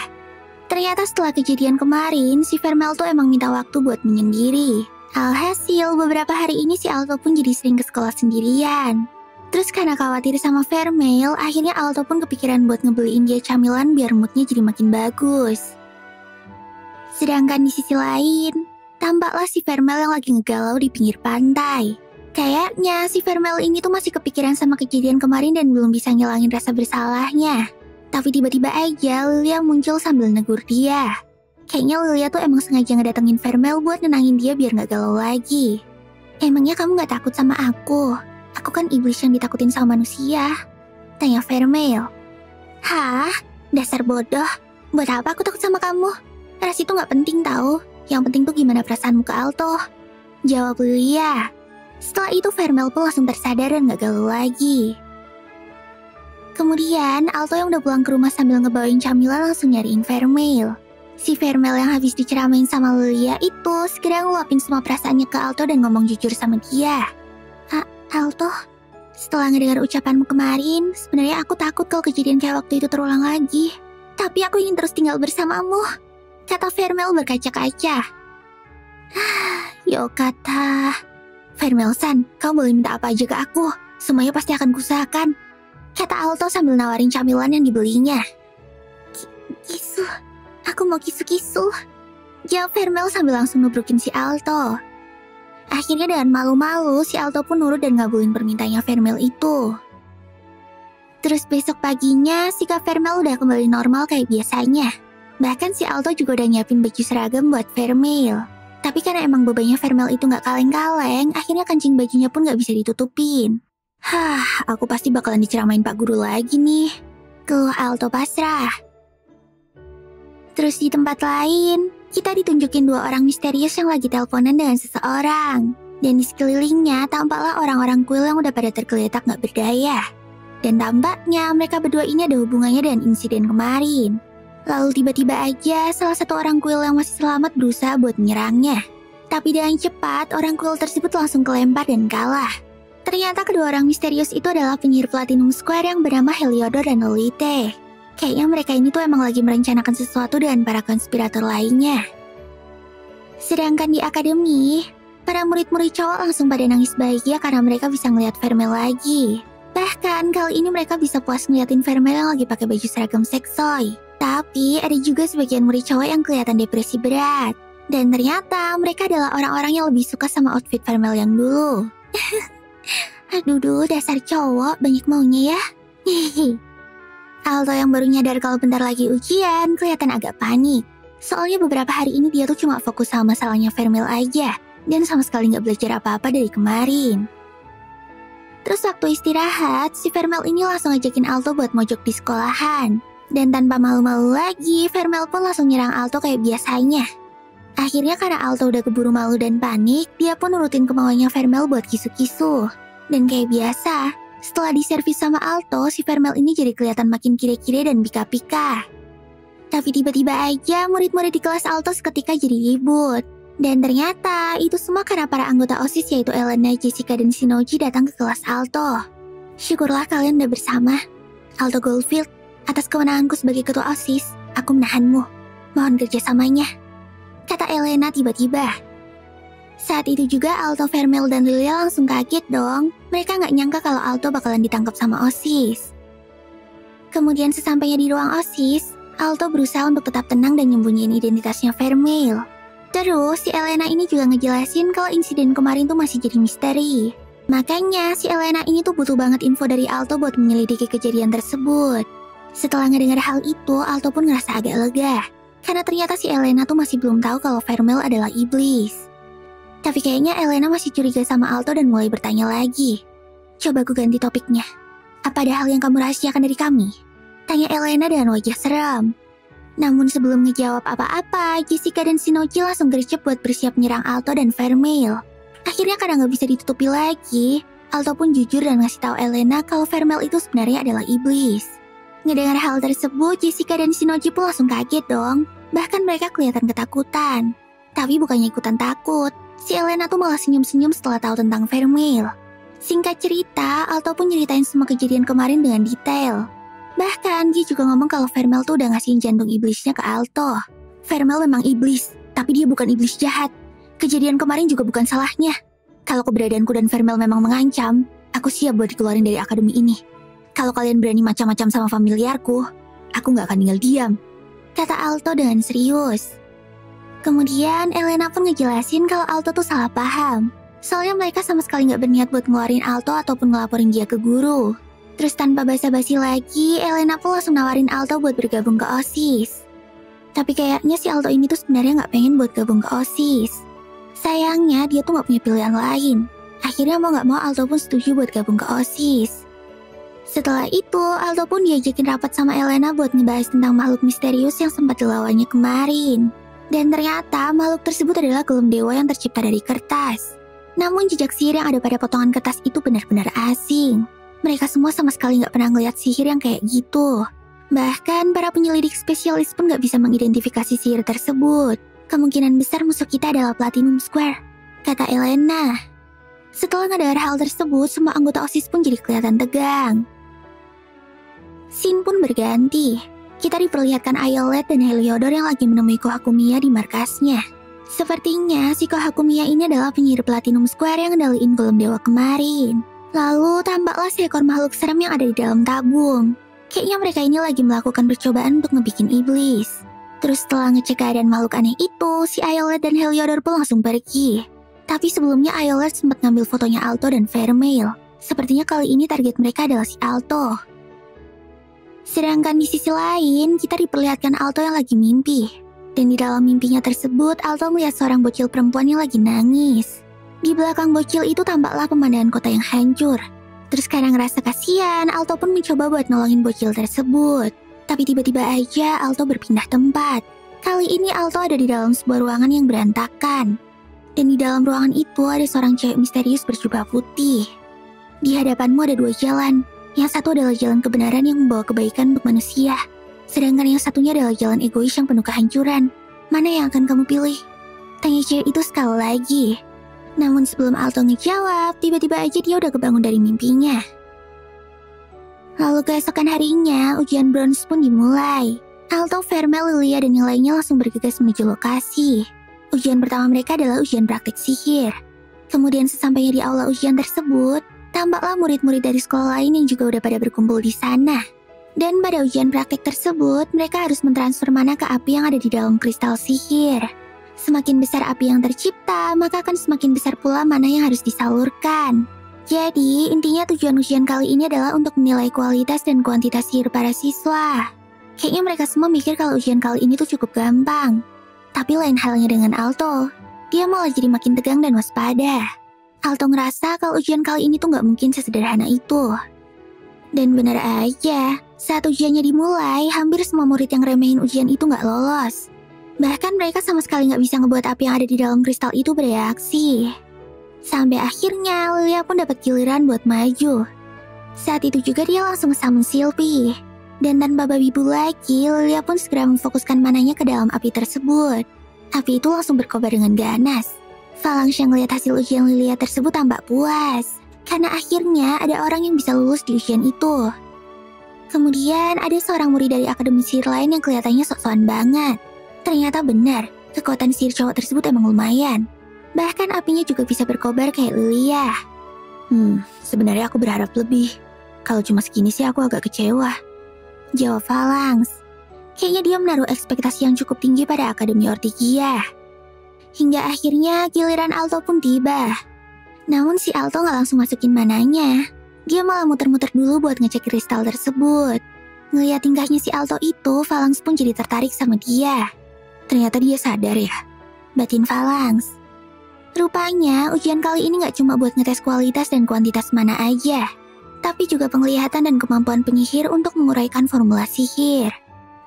Ternyata setelah kejadian kemarin, si Vermel tuh emang minta waktu buat menyendiri. Alhasil, beberapa hari ini si Alto pun jadi sering ke sekolah sendirian. Terus karena khawatir sama Vermel, akhirnya Alto pun kepikiran buat ngebeliin dia camilan biar moodnya jadi makin bagus. Sedangkan di sisi lain, tampaklah si Vermel yang lagi ngegalau di pinggir pantai. Kayaknya si Vermel ini tuh masih kepikiran sama kejadian kemarin dan belum bisa ngilangin rasa bersalahnya. Tapi tiba-tiba aja Lilia muncul sambil negur dia. Kayaknya Lilia tuh emang sengaja ngedatengin Vermel buat nenangin dia biar gak galau lagi. Emangnya kamu gak takut sama aku? Aku kan iblis yang ditakutin sama manusia. Tanya Vermel. Hah? Dasar bodoh. Buat apa aku takut sama kamu? Ras itu gak penting tahu. Yang penting tuh gimana perasaanmu ke Alto. Jawab Lilia. Setelah itu Vermel pun langsung tersadar dan gak galau lagi. Kemudian Alto yang udah pulang ke rumah sambil ngebawain camilan langsung nyariin Vermel. Si Vermel yang habis diceramain sama Lilia itu segera ngeluapin semua perasaannya ke Alto dan ngomong jujur sama dia. Alto, setelah ngedengar ucapanmu kemarin, sebenarnya aku takut kalau kejadian kayak waktu itu terulang lagi. Tapi aku ingin terus tinggal bersamamu, kata Vermel berkaca-kaca. Yokata. Vermel-san, kamu boleh minta apa aja ke aku. Semuanya pasti akan kuusahakan, kata Alto sambil nawarin camilan yang dibelinya. Kisu, aku mau kisu-kisu, jawab Vermel sambil langsung nubrukin si Alto. Akhirnya dengan malu-malu, si Alto pun nurut dan ngabulin permintaannya Vermel itu. Terus besok paginya, sikap Vermel udah kembali normal kayak biasanya. Bahkan si Alto juga udah nyiapin baju seragam buat Vermel. Tapi karena emang bebannya Vermel itu gak kaleng-kaleng, akhirnya kancing bajunya pun gak bisa ditutupin. Aku pasti bakalan diceramain Pak Guru lagi nih, keluh Alto pasrah. Terus di tempat lain, kita ditunjukin dua orang misterius yang lagi teleponan dengan seseorang. Dan di sekelilingnya tampaklah orang-orang kuil yang udah pada tergeletak gak berdaya. Dan tampaknya mereka berdua ini ada hubungannya dengan insiden kemarin. Lalu tiba-tiba aja salah satu orang kuil yang masih selamat berusaha buat menyerangnya. Tapi dengan cepat orang kuil tersebut langsung kelempar dan kalah. Ternyata kedua orang misterius itu adalah penyihir Platinum Square yang bernama Heliodor dan Lolite. Kayaknya mereka ini tuh emang lagi merencanakan sesuatu dengan para konspirator lainnya. Sedangkan di akademi, para murid-murid cowok langsung pada nangis bahagia karena mereka bisa ngeliat Vermel lagi. Bahkan kali ini mereka bisa puas ngeliatin Vermel yang lagi pakai baju seragam seksoy. Tapi ada juga sebagian murid cowok yang kelihatan depresi berat. Dan ternyata mereka adalah orang-orang yang lebih suka sama outfit Vermel yang dulu. Aduh, dasar cowok banyak maunya ya. Alto yang baru nyadar kalau bentar lagi ujian kelihatan agak panik. Soalnya beberapa hari ini dia tuh cuma fokus sama masalahnya Vermel aja. Dan sama sekali nggak belajar apa-apa dari kemarin. Terus waktu istirahat, si Vermel ini langsung ngajakin Alto buat mojok di sekolahan. Dan tanpa malu-malu lagi, Vermel pun langsung nyerang Alto kayak biasanya. Akhirnya karena Alto udah keburu malu dan panik, dia pun nurutin kemauannya Vermel buat kisu-kisu. Dan kayak biasa, setelah diservis sama Alto, si Vermel ini jadi kelihatan makin kire-kire dan pika-pika. Tapi tiba-tiba aja murid-murid di kelas Alto seketika jadi ribut. Dan ternyata itu semua karena para anggota OSIS yaitu Elena, Jessica, dan Shinoji datang ke kelas Alto. Syukurlah kalian udah bersama. Alto Goldfield, atas kewenanganku sebagai ketua OSIS, aku menahanmu. Mohon kerjasamanya, kata Elena tiba-tiba. Saat itu juga Alto, Vermel, dan Lilia langsung kaget dong. Mereka nggak nyangka kalau Alto bakalan ditangkap sama OSIS. Kemudian sesampainya di ruang OSIS, Alto berusaha untuk tetap tenang dan nyembunyiin identitasnya Vermel. Terus si Elena ini juga ngejelasin kalau insiden kemarin tuh masih jadi misteri. Makanya si Elena ini tuh butuh banget info dari Alto buat menyelidiki kejadian tersebut. Setelah ngedengar hal itu, Alto pun ngerasa agak lega. Karena ternyata si Elena tuh masih belum tahu kalau Vermel adalah iblis. Tapi kayaknya Elena masih curiga sama Alto dan mulai bertanya lagi. Coba gue ganti topiknya. Apa ada hal yang kamu rahasiakan dari kami? Tanya Elena dengan wajah seram. Namun sebelum ngejawab apa-apa, Jessica dan Shinoji langsung gercep buat bersiap menyerang Alto dan Vermel. Akhirnya karena nggak bisa ditutupi lagi, Alto pun jujur dan ngasih tahu Elena kalau Vermel itu sebenarnya adalah iblis. Ngedengar hal tersebut, Jessica dan Shinoji pun langsung kaget dong. Bahkan mereka kelihatan ketakutan. Tapi bukannya ikutan takut, si Elena tuh malah senyum-senyum setelah tahu tentang Vermel. Singkat cerita, Alto pun nyeritain semua kejadian kemarin dengan detail. Bahkan dia juga ngomong kalau Vermel tuh udah ngasihin jantung iblisnya ke Alto. Vermel memang iblis, tapi dia bukan iblis jahat. Kejadian kemarin juga bukan salahnya. Kalau keberadaanku dan Vermel memang mengancam, aku siap buat dikeluarin dari akademi ini. Kalau kalian berani macam-macam sama familiarku, aku gak akan tinggal diam, kata Alto dengan serius. Kemudian Elena pun ngejelasin kalau Alto tuh salah paham. Soalnya mereka sama sekali gak berniat buat ngeluarin Alto ataupun ngelaporin dia ke guru. Terus tanpa basa-basi lagi, Elena pun langsung nawarin Alto buat bergabung ke OSIS. Tapi kayaknya si Alto ini tuh sebenarnya nggak pengen buat gabung ke OSIS. Sayangnya dia tuh nggak punya pilihan lain. Akhirnya mau nggak mau Alto pun setuju buat gabung ke OSIS. Setelah itu, Alto pun diajakin rapat sama Elena buat ngebahas tentang makhluk misterius yang sempat dilawannya kemarin. Dan ternyata makhluk tersebut adalah golem dewa yang tercipta dari kertas. Namun jejak sihir yang ada pada potongan kertas itu benar-benar asing. Mereka semua sama sekali nggak pernah ngeliat sihir yang kayak gitu. Bahkan para penyelidik spesialis pun nggak bisa mengidentifikasi sihir tersebut. Kemungkinan besar musuh kita adalah Platinum Square, kata Elena. Setelah ngedengar hal tersebut, semua anggota OSIS pun jadi kelihatan tegang. Scene pun berganti. Kita diperlihatkan Ayolet dan Heliodor yang lagi menemui Kohakumiya di markasnya. Sepertinya si Kohakumiya ini adalah penyihir Platinum Square yang ngendaliin golem dewa kemarin. Lalu tampaklah seekor makhluk serem yang ada di dalam tabung. Kayaknya mereka ini lagi melakukan percobaan untuk ngebikin iblis. Terus setelah ngecek keadaan makhluk aneh itu, si Ayolet dan Heliodor pun langsung pergi. Tapi sebelumnya Ayolet sempat ngambil fotonya Alto dan Vermeil. Sepertinya kali ini target mereka adalah si Alto. Sedangkan di sisi lain, kita diperlihatkan Alto yang lagi mimpi. Dan di dalam mimpinya tersebut, Alto melihat seorang bocil perempuan yang lagi nangis. Di belakang bocil itu tampaklah pemandangan kota yang hancur. Terus karena ngerasa kasihan, Alto pun mencoba buat nolongin bocil tersebut. Tapi tiba-tiba aja Alto berpindah tempat. Kali ini Alto ada di dalam sebuah ruangan yang berantakan. Dan di dalam ruangan itu ada seorang cewek misterius berjubah putih. Di hadapanmu ada dua jalan. Yang satu adalah jalan kebenaran yang membawa kebaikan untuk manusia. Sedangkan yang satunya adalah jalan egois yang penuh kehancuran. Mana yang akan kamu pilih? Tanya cewek itu sekali lagi. Namun sebelum Alto ngejawab, tiba-tiba aja dia udah kebangun dari mimpinya. Lalu keesokan harinya, ujian bronze pun dimulai. Alto, Vermeil, Lilia, dan yang lainnya langsung bergegas menuju lokasi. Ujian pertama mereka adalah ujian praktik sihir. Kemudian sesampainya di aula ujian tersebut, tampaklah murid-murid dari sekolah lain yang juga udah pada berkumpul di sana. Dan pada ujian praktik tersebut, mereka harus mentransfer mana ke api yang ada di dalam kristal sihir. Semakin besar api yang tercipta, maka akan semakin besar pula mana yang harus disalurkan. Jadi, intinya tujuan ujian kali ini adalah untuk menilai kualitas dan kuantitas sihir para siswa. Kayaknya mereka semua mikir kalau ujian kali ini tuh cukup gampang. Tapi lain halnya dengan Alto. Dia malah jadi makin tegang dan waspada. Alto ngerasa kalau ujian kali ini tuh nggak mungkin sesederhana itu. Dan benar aja, saat ujiannya dimulai, hampir semua murid yang remehin ujian itu nggak lolos. Bahkan mereka sama sekali nggak bisa ngebuat api yang ada di dalam kristal itu bereaksi. Sampai akhirnya Lilia pun dapat giliran buat maju. Saat itu juga dia langsung summon Sylvie. Dan tanpa babi bu lagi, Lilia pun segera memfokuskan mananya ke dalam api tersebut. Api itu langsung berkobar dengan ganas. Phalanx yang melihat hasil ujian Lilia tersebut tampak puas. Karena akhirnya ada orang yang bisa lulus di ujian itu. Kemudian ada seorang murid dari akademi sihir lain yang kelihatannya sok-sokan banget. Ternyata benar, kekuatan sihir cowok tersebut emang lumayan. Bahkan apinya juga bisa berkobar kayak Lilia. Sebenarnya aku berharap lebih. Kalau cuma segini sih aku agak kecewa, jawab Phalanx. Kayaknya dia menaruh ekspektasi yang cukup tinggi pada Akademi Ortigia. Hingga akhirnya giliran Alto pun tiba. Namun si Alto nggak langsung masukin mananya. Dia malah muter-muter dulu buat ngecek kristal tersebut. Ngeliat tingkahnya si Alto itu, Phalanx pun jadi tertarik sama dia. Ternyata dia sadar ya, batin Phalanx. Rupanya ujian kali ini nggak cuma buat ngetes kualitas dan kuantitas mana aja, tapi juga penglihatan dan kemampuan penyihir untuk menguraikan formula sihir.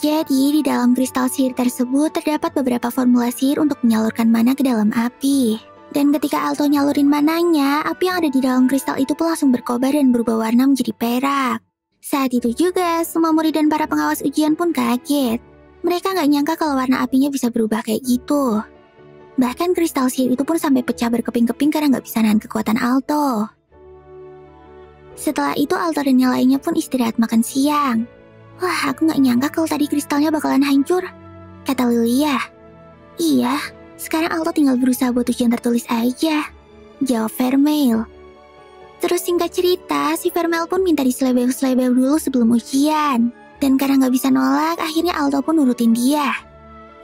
Jadi di dalam kristal sihir tersebut terdapat beberapa formula sihir untuk menyalurkan mana ke dalam api. Dan ketika Alto nyalurin mananya, api yang ada di dalam kristal itu pun langsung berkobar dan berubah warna menjadi perak. Saat itu juga, semua murid dan para pengawas ujian pun kaget. Mereka nggak nyangka kalau warna apinya bisa berubah kayak gitu. Bahkan kristal sihir itu pun sampai pecah berkeping-keping karena nggak bisa nahan kekuatan Alto. Setelah itu Alto dan yang lainnya pun istirahat makan siang. Wah, aku nggak nyangka kalau tadi kristalnya bakalan hancur, kata Lilia. Iya, sekarang Alto tinggal berusaha buat ujian tertulis aja, jawab Vermeil. Terus singkat cerita, si Vermeil pun minta diselebel-selebel dulu sebelum ujian. Dan karena nggak bisa nolak, akhirnya Alto pun nurutin dia.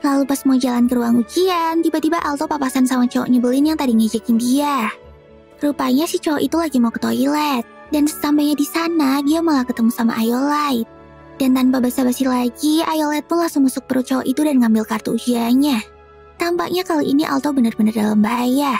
Lalu pas mau jalan ke ruang ujian, tiba-tiba Alto papasan sama cowok nyebelin yang tadi ngejekin dia. Rupanya si cowok itu lagi mau ke toilet, dan sesampainya di sana dia malah ketemu sama Iolite. Dan tanpa basa-basi lagi, Iolite pun langsung masuk perut cowok itu dan ngambil kartu ujiannya. Tampaknya kali ini Alto benar-benar dalam bahaya.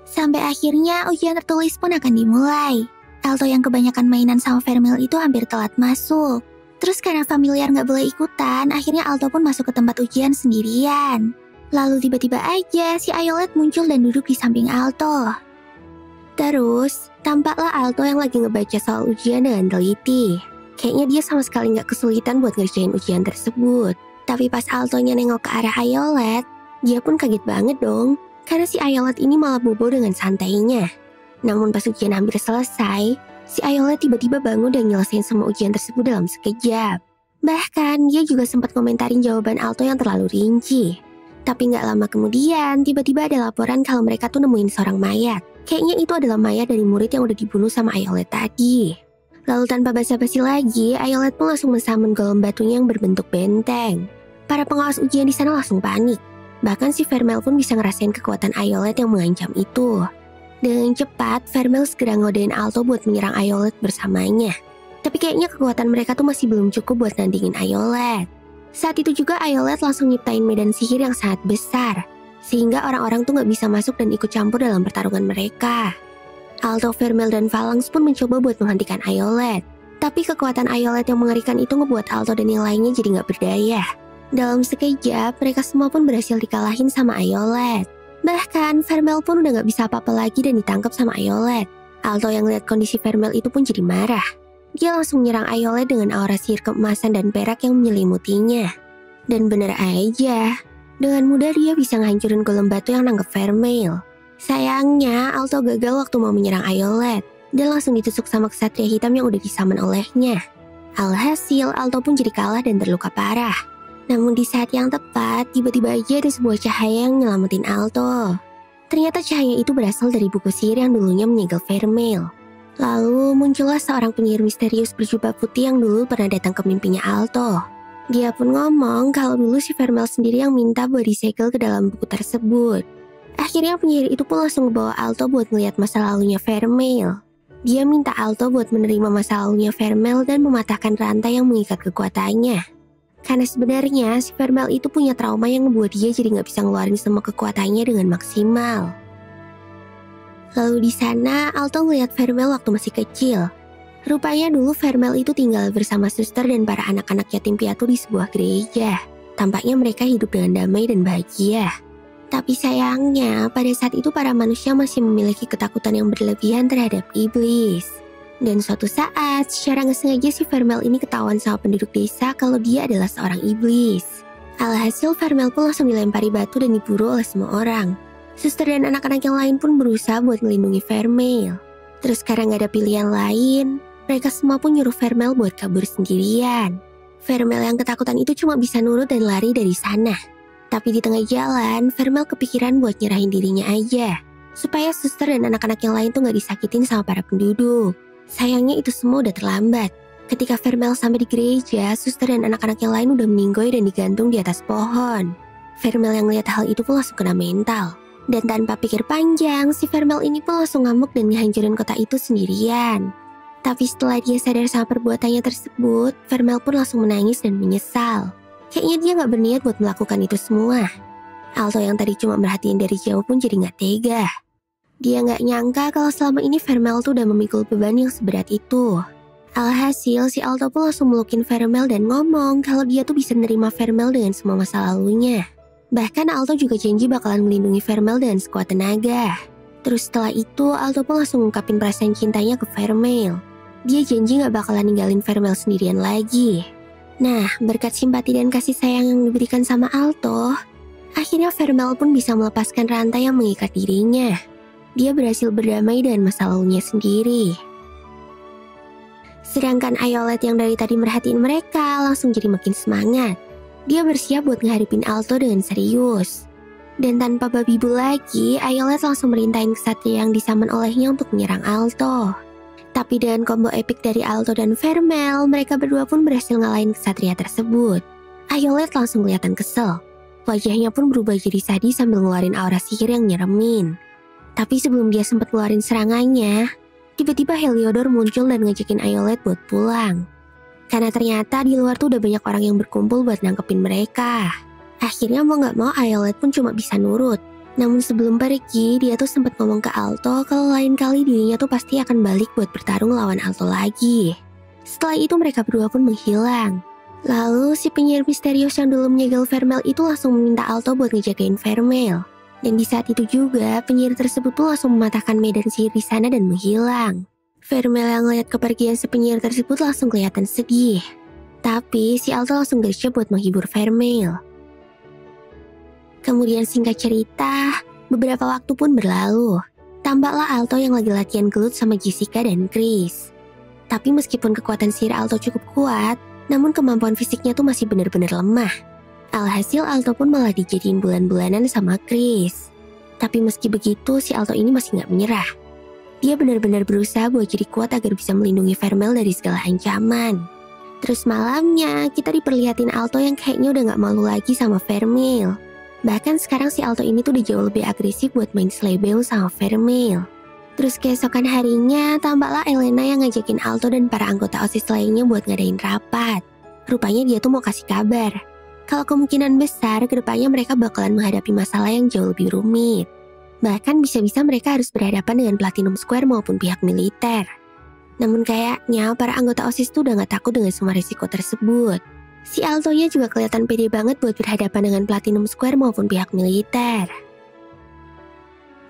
Sampai akhirnya ujian tertulis pun akan dimulai. Alto yang kebanyakan mainan sama Vermeil itu hampir telat masuk. Terus karena familiar nggak boleh ikutan, akhirnya Alto pun masuk ke tempat ujian sendirian. Lalu tiba-tiba aja si Iolite muncul dan duduk di samping Alto. Terus, tampaklah Alto yang lagi ngebaca soal ujian dengan teliti. Kayaknya dia sama sekali nggak kesulitan buat ngerjain ujian tersebut. Tapi pas Altonya nengok ke arah Iolite, dia pun kaget banget dong. Karena si Iolite ini malah bobo dengan santainya. Namun pas ujian hampir selesai, si Iolite tiba-tiba bangun dan nyelesain semua ujian tersebut dalam sekejap. Bahkan, dia juga sempat komentarin jawaban Alto yang terlalu rinci. Tapi nggak lama kemudian, tiba-tiba ada laporan kalau mereka tuh nemuin seorang mayat. Kayaknya itu adalah mayat dari murid yang udah dibunuh sama Iolite tadi. Lalu tanpa basa-basi lagi, Iolite pun langsung mensummon golem batunya yang berbentuk benteng. Para pengawas ujian di sana langsung panik. Bahkan si Vermeil pun bisa ngerasain kekuatan Iolite yang mengancam itu. Dengan cepat, Vermeil segera ngodain Alto buat menyerang Iolite bersamanya. Tapi kayaknya kekuatan mereka tuh masih belum cukup buat nandingin Iolite. Saat itu juga Iolite langsung nyiptain medan sihir yang sangat besar, sehingga orang-orang tuh nggak bisa masuk dan ikut campur dalam pertarungan mereka. Alto, Vermeil, dan Phalanx pun mencoba buat menghentikan Iolite. Tapi kekuatan Iolite yang mengerikan itu ngebuat Alto dan yang lainnya jadi nggak berdaya. Dalam sekejap, mereka semua pun berhasil dikalahin sama Iolite. Bahkan, Vermeil pun udah nggak bisa apa-apa lagi dan ditangkap sama Iolite. Alto yang lihat kondisi Vermeil itu pun jadi marah. Dia langsung menyerang Iolite dengan aura sihir keemasan dan perak yang menyelimutinya. Dan bener aja, dengan mudah dia bisa ngancurin golem batu yang nangkep Vermeil. Sayangnya, Alto gagal waktu mau menyerang Iolite, dan langsung ditusuk sama kesatria hitam yang udah disaman olehnya. Alhasil, Alto pun jadi kalah dan terluka parah. Namun di saat yang tepat, tiba-tiba aja ada sebuah cahaya yang nyelamatin Alto. Ternyata cahaya itu berasal dari buku sihir yang dulunya menyegel Vermeil. Lalu muncullah seorang penyihir misterius berjubah putih yang dulu pernah datang ke mimpinya Alto. Dia pun ngomong kalau dulu si Vermeil sendiri yang minta buat disegel ke dalam buku tersebut. Akhirnya penyihir itu pun langsung ngebawa Alto buat ngeliat masa lalunya Vermeil. Dia minta Alto buat menerima masa lalunya Vermeil dan mematahkan rantai yang mengikat kekuatannya. Karena sebenarnya si Vermeil itu punya trauma yang ngebuat dia jadi nggak bisa ngeluarin semua kekuatannya dengan maksimal. Lalu di sana, Alto ngeliat Vermeil waktu masih kecil. Rupanya dulu Vermeil itu tinggal bersama suster dan para anak-anak yatim piatu di sebuah gereja. Tampaknya mereka hidup dengan damai dan bahagia. Tapi sayangnya, pada saat itu para manusia masih memiliki ketakutan yang berlebihan terhadap iblis. Dan suatu saat, secara nggak sengaja si Vermeil ini ketahuan sama penduduk desa kalau dia adalah seorang iblis. Alhasil Vermeil pun langsung dilempari batu dan diburu oleh semua orang. Suster dan anak-anak yang lain pun berusaha buat melindungi Vermeil. Terus karena nggak ada pilihan lain, mereka semua pun nyuruh Vermeil buat kabur sendirian. Vermeil yang ketakutan itu cuma bisa nurut dan lari dari sana. Tapi di tengah jalan, Vermeil kepikiran buat nyerahin dirinya aja. Supaya suster dan anak-anak yang lain tuh nggak disakitin sama para penduduk. Sayangnya itu semua udah terlambat. Ketika Vermeil sampai di gereja, suster dan anak-anak yang lain udah meninggoy dan digantung di atas pohon. Vermeil yang lihat hal itu pun langsung kena mental. Dan tanpa pikir panjang, si Vermeil ini pun langsung ngamuk dan ngehancurin kota itu sendirian. Tapi setelah dia sadar sama perbuatannya tersebut, Vermeil pun langsung menangis dan menyesal. Kayaknya dia gak berniat buat melakukan itu semua. Alto yang tadi cuma merhatiin dari jauh pun jadi gak tega. Dia gak nyangka kalau selama ini Vermeil tuh udah memikul beban yang seberat itu. Alhasil, si Alto pun langsung melukin Vermeil dan ngomong kalau dia tuh bisa nerima Vermeil dengan semua masa lalunya. Bahkan Alto juga janji bakalan melindungi Vermeil dengan sekuat tenaga. Terus setelah itu, Alto pun langsung ngungkapin perasaan cintanya ke Vermeil. Dia janji gak bakalan ninggalin Vermeil sendirian lagi. Nah, berkat simpati dan kasih sayang yang diberikan sama Alto, akhirnya Vermeil pun bisa melepaskan rantai yang mengikat dirinya. Dia berhasil berdamai dengan masa lalunya sendiri. Sedangkan Iolite yang dari tadi merhatiin mereka langsung jadi makin semangat. Dia bersiap buat ngadepin Alto dengan serius. Dan tanpa babi bu lagi, Iolite langsung merintahin kesatria yang disaman olehnya untuk menyerang Alto. Tapi dengan combo epik dari Alto dan Vermeil, mereka berdua pun berhasil ngalahin kesatria tersebut. Iolite langsung kelihatan kesel. Wajahnya pun berubah jadi sadis sambil ngeluarin aura sihir yang nyeremin. Tapi sebelum dia sempat keluarin serangannya, tiba-tiba Heliodor muncul dan ngajakin Ayolet buat pulang. Karena ternyata di luar tuh udah banyak orang yang berkumpul buat nangkepin mereka. Akhirnya mau gak mau Ayolet pun cuma bisa nurut. Namun sebelum pergi, dia tuh sempat ngomong ke Alto kalau lain kali dirinya tuh pasti akan balik buat bertarung lawan Alto lagi. Setelah itu mereka berdua pun menghilang. Lalu si penyihir misterius yang dulu menyegel Vermel itu langsung meminta Alto buat ngejagain Vermel. Dan di saat itu juga penyihir tersebut pun langsung mematahkan medan sihir di sana dan menghilang. Vermel yang ngeliat kepergian si penyihir tersebut langsung kelihatan sedih. Tapi si Alto langsung gercep buat menghibur Vermel. Kemudian singkat cerita, beberapa waktu pun berlalu. Tampaklah Alto yang lagi latihan gelut sama Jessica dan Chris. Tapi meskipun kekuatan sihir Alto cukup kuat, namun kemampuan fisiknya tuh masih benar-benar lemah. Alhasil Alto pun malah dijadiin bulan-bulanan sama Chris. Tapi meski begitu, si Alto ini masih gak menyerah. Dia benar-benar berusaha buat jadi kuat agar bisa melindungi Vermel dari segala ancaman. Terus malamnya, kita diperlihatin Alto yang kayaknya udah gak malu lagi sama Vermel. Bahkan sekarang si Alto ini tuh udah jauh lebih agresif buat main slebeo sama Vermel. Terus keesokan harinya, tampaklah Elena yang ngajakin Alto dan para anggota OSIS lainnya buat ngadain rapat. Rupanya dia tuh mau kasih kabar kalau kemungkinan besar kedepannya mereka bakalan menghadapi masalah yang jauh lebih rumit. Bahkan bisa-bisa mereka harus berhadapan dengan Platinum Square maupun pihak militer. Namun kayaknya para anggota OSIS tuh udah gak takut dengan semua risiko tersebut. Si Altonya juga kelihatan pede banget buat berhadapan dengan Platinum Square maupun pihak militer.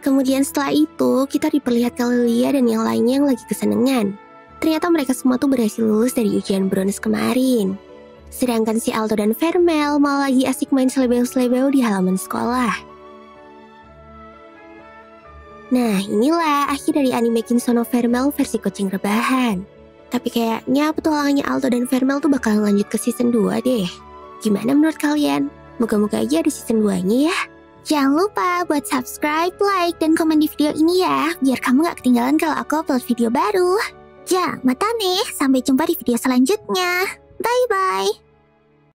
Kemudian setelah itu, kita diperlihat kalau Lilia dan yang lainnya yang lagi kesenengan. Ternyata mereka semua tuh berhasil lulus dari ujian bronze kemarin. Sedangkan si Alto dan Vermel malah lagi asik main slebeo-slebeo di halaman sekolah. Nah, inilah akhir dari anime Kinsou no Vermel versi kucing rebahan. Tapi kayaknya petualangannya Alto dan Vermel tuh bakalan lanjut ke season 2 deh. Gimana menurut kalian? Moga-moga aja ada season 2-nya ya. Jangan lupa buat subscribe, like, dan komen di video ini ya, biar kamu gak ketinggalan kalau aku upload video baru. Ja, mata nih, sampai jumpa di video selanjutnya. Bye-bye.